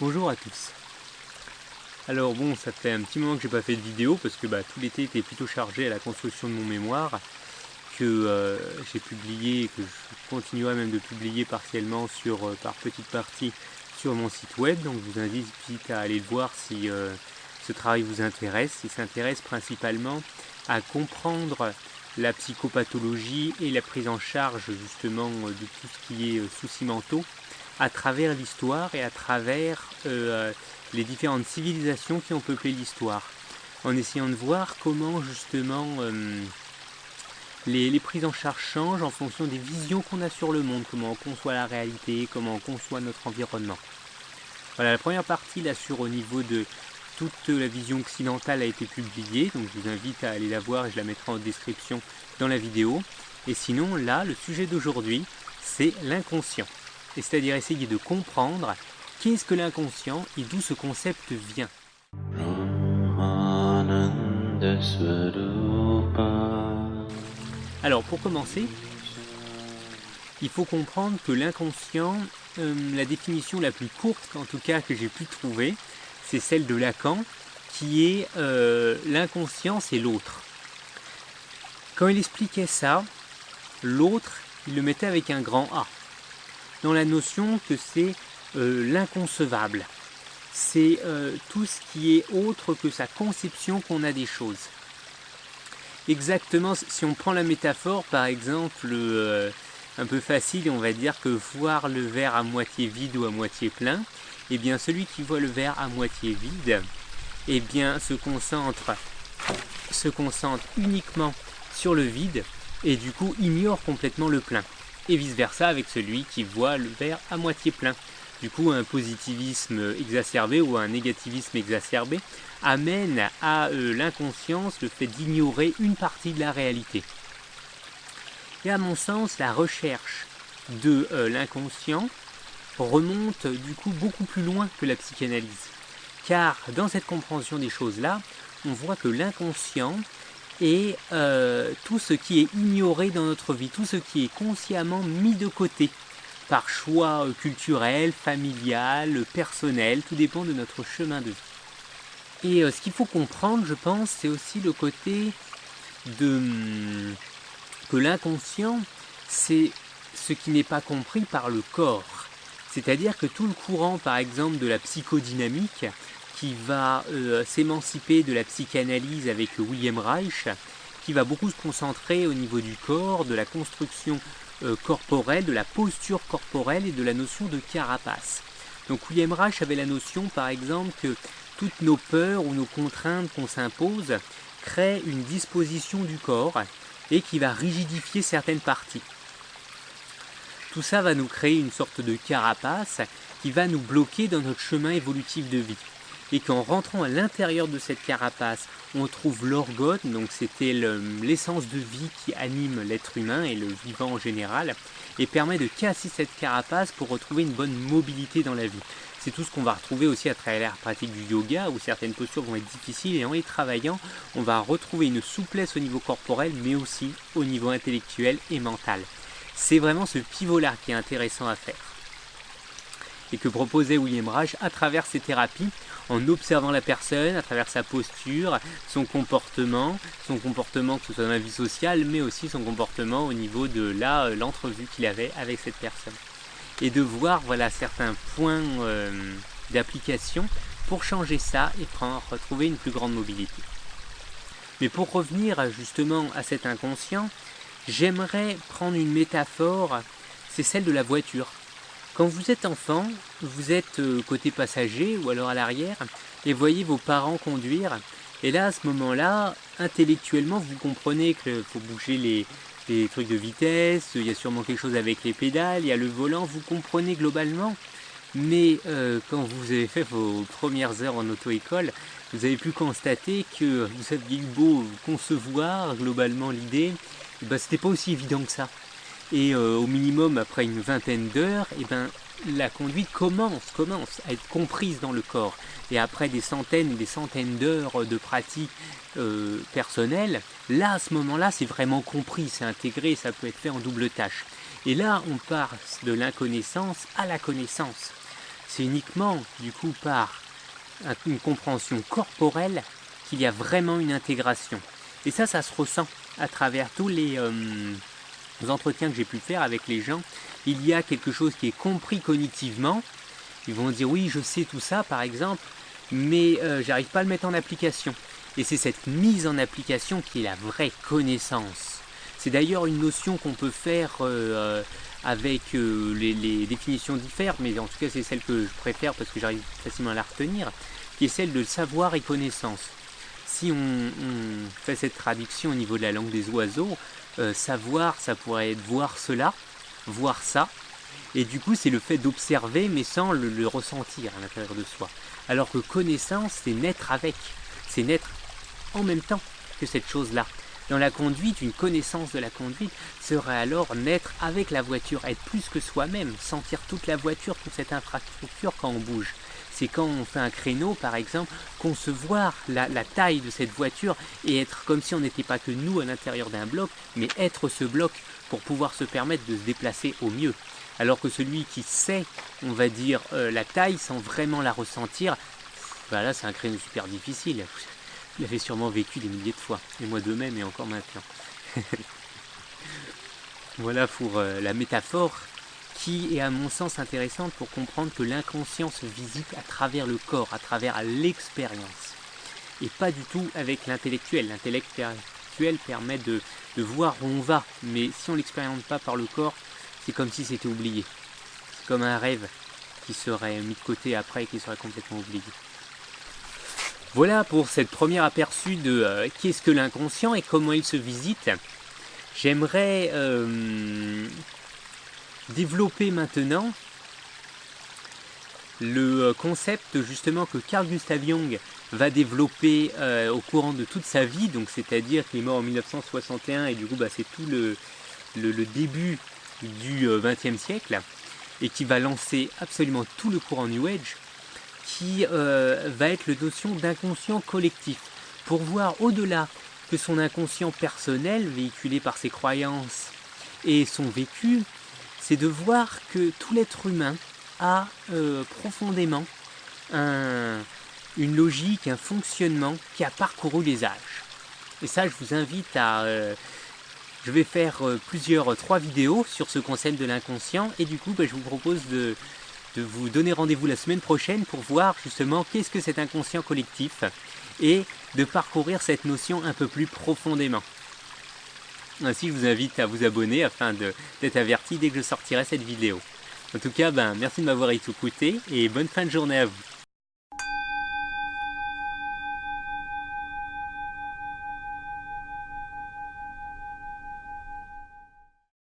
Bonjour à tous. Alors bon, ça fait un petit moment que j'ai pas fait de vidéo parce que tout l'été était plutôt chargé à la construction de mon mémoire que j'ai publié et que je continuerai même de publier partiellement par petites parties sur mon site web. Donc je vous invite à aller le voir si ce travail vous intéresse. Il s'intéresse principalement à comprendre la psychopathologie et la prise en charge justement de tout ce qui est soucis mentaux à travers l'histoire et à travers les différentes civilisations qui ont peuplé l'histoire, en essayant de voir comment justement les prises en charge changent en fonction des visions qu'on a sur le monde, comment on conçoit la réalité, comment on conçoit notre environnement. Voilà, la première partie là au niveau de toute la vision occidentale a été publiée, donc je vous invite à aller la voir et je la mettrai en description dans la vidéo. Et sinon là, le sujet d'aujourd'hui, c'est l'inconscient. Et c'est-à-dire essayer de comprendre qu'est-ce que l'inconscient et d'où ce concept vient. Alors pour commencer, il faut comprendre que l'inconscient, la définition la plus courte en tout cas que j'ai pu trouver, c'est celle de Lacan, qui est l'inconscient c'est l'autre. Quand il expliquait ça, l'autre, il le mettait avec un grand A, dans la notion que c'est l'inconcevable. C'est tout ce qui est autre que sa conception qu'on a des choses. Exactement, si on prend la métaphore, par exemple, un peu facile, on va dire que voir le verre à moitié vide ou à moitié plein, eh bien celui qui voit le verre à moitié vide, eh bien se concentre uniquement sur le vide et du coup ignore complètement le plein. Et vice-versa avec celui qui voit le verre à moitié plein. Du coup, un positivisme exacerbé ou un négativisme exacerbé amène à l'inconscience le fait d'ignorer une partie de la réalité. Et à mon sens, la recherche de l'inconscient remonte du coup beaucoup plus loin que la psychanalyse. Car dans cette compréhension des choses-là, on voit que l'inconscient et tout ce qui est ignoré dans notre vie, tout ce qui est consciemment mis de côté par choix culturel, familial, personnel, tout dépend de notre chemin de vie. Et ce qu'il faut comprendre, je pense, c'est aussi le côté que l'inconscient, c'est ce qui n'est pas compris par le corps. C'est-à-dire que tout le courant, par exemple, de la psychodynamique, qui va s'émanciper de la psychanalyse avec William Reich, qui va beaucoup se concentrer au niveau du corps, de la construction corporelle, de la posture corporelle et de la notion de carapace. Donc William Reich avait la notion, par exemple, que toutes nos peurs ou nos contraintes qu'on s'impose créent une disposition du corps et qui va rigidifier certaines parties. Tout ça va nous créer une sorte de carapace qui va nous bloquer dans notre chemin évolutif de vie. Et qu'en rentrant à l'intérieur de cette carapace, on trouve l'orgone, donc c'était l'essence de vie qui anime l'être humain et le vivant en général, et permet de casser cette carapace pour retrouver une bonne mobilité dans la vie. C'est tout ce qu'on va retrouver aussi à travers la pratique du yoga, où certaines postures vont être difficiles, et en les travaillant, on va retrouver une souplesse au niveau corporel, mais aussi au niveau intellectuel et mental. C'est vraiment ce pivot-là qui est intéressant à faire. Et que proposait William Reich à travers ses thérapies, en observant la personne, à travers sa posture, son comportement que ce soit dans la vie sociale, mais aussi son comportement au niveau de l'entrevue qu'il avait avec cette personne. Et de voir certains points d'application pour changer ça et retrouver une plus grande mobilité. Mais pour revenir justement à cet inconscient, j'aimerais prendre une métaphore, c'est celle de la voiture. Quand vous êtes enfant, vous êtes côté passager ou alors à l'arrière et voyez vos parents conduire. Et là, à ce moment-là, intellectuellement, vous comprenez qu'il faut bouger les trucs de vitesse, il y a sûrement quelque chose avec les pédales, il y a le volant, vous comprenez globalement. Mais quand vous avez fait vos premières heures en auto-école, vous avez pu constater que vous aviez eu beau concevoir globalement l'idée, c'était pas aussi évident que ça. Et au minimum, après une vingtaine d'heures, la conduite commence à être comprise dans le corps. Et après des centaines et des centaines d'heures de pratique personnelle, là, à ce moment-là, c'est vraiment compris, c'est intégré, ça peut être fait en double tâche. Et là, on passe de l'inconnaissance à la connaissance. C'est uniquement du coup par une compréhension corporelle qu'il y a vraiment une intégration. Et ça se ressent à travers tous les entretiens que j'ai pu faire avec les gens. Il y a quelque chose qui est compris cognitivement. Ils vont dire oui, je sais tout ça par exemple, mais j'arrive pas à le mettre en application. Et c'est cette mise en application qui est la vraie connaissance. C'est d'ailleurs une notion qu'on peut faire avec les définitions diffèrent, mais en tout cas c'est celle que je préfère parce que j'arrive facilement à la retenir, qui est celle de savoir et connaissance. Si on fait cette traduction au niveau de la langue des oiseaux, savoir, ça pourrait être voir cela, voir ça, et du coup c'est le fait d'observer mais sans le ressentir à l'intérieur de soi. Alors que connaissance, c'est naître avec, c'est naître en même temps que cette chose-là. Dans la conduite, une connaissance de la conduite serait alors naître avec la voiture, être plus que soi-même, sentir toute la voiture, toute cette infrastructure quand on bouge. C'est quand on fait un créneau, par exemple, concevoir la taille de cette voiture et être comme si on n'était pas que nous à l'intérieur d'un bloc, mais être ce bloc pour pouvoir se permettre de se déplacer au mieux. Alors que celui qui sait, on va dire, la taille sans vraiment la ressentir, bah là c'est un créneau super difficile. Vous l'avez sûrement vécu des milliers de fois, et moi de même et encore maintenant. Voilà pour la métaphore qui est à mon sens intéressante pour comprendre que l'inconscient se visite à travers le corps, à travers l'expérience, et pas du tout avec l'intellectuel. L'intellectuel permet de voir où on va, mais si on ne l'expérimente pas par le corps, c'est comme si c'était oublié. C'est comme un rêve qui serait mis de côté après et qui serait complètement oublié. Voilà pour cette première aperçu de qu'est-ce que l'inconscient et comment il se visite. J'aimerais développer maintenant le concept justement que Carl Gustav Jung va développer au courant de toute sa vie, donc c'est-à-dire qu'il est mort en 1961 et du coup c'est tout le début du XXe siècle et qui va lancer absolument tout le courant New Age, qui va être la notion d'inconscient collectif, pour voir au-delà que son inconscient personnel, véhiculé par ses croyances et son vécu, c'est de voir que tout l'être humain a profondément une logique, un fonctionnement qui a parcouru les âges. Et ça, je vous invite à... je vais faire 3 vidéos sur ce concept de l'inconscient, et du coup, je vous propose de vous donner rendez-vous la semaine prochaine pour voir justement qu'est-ce que cet inconscient collectif et de parcourir cette notion un peu plus profondément. Ainsi, je vous invite à vous abonner afin d'être averti dès que je sortirai cette vidéo. En tout cas, merci de m'avoir écouté et bonne fin de journée à vous.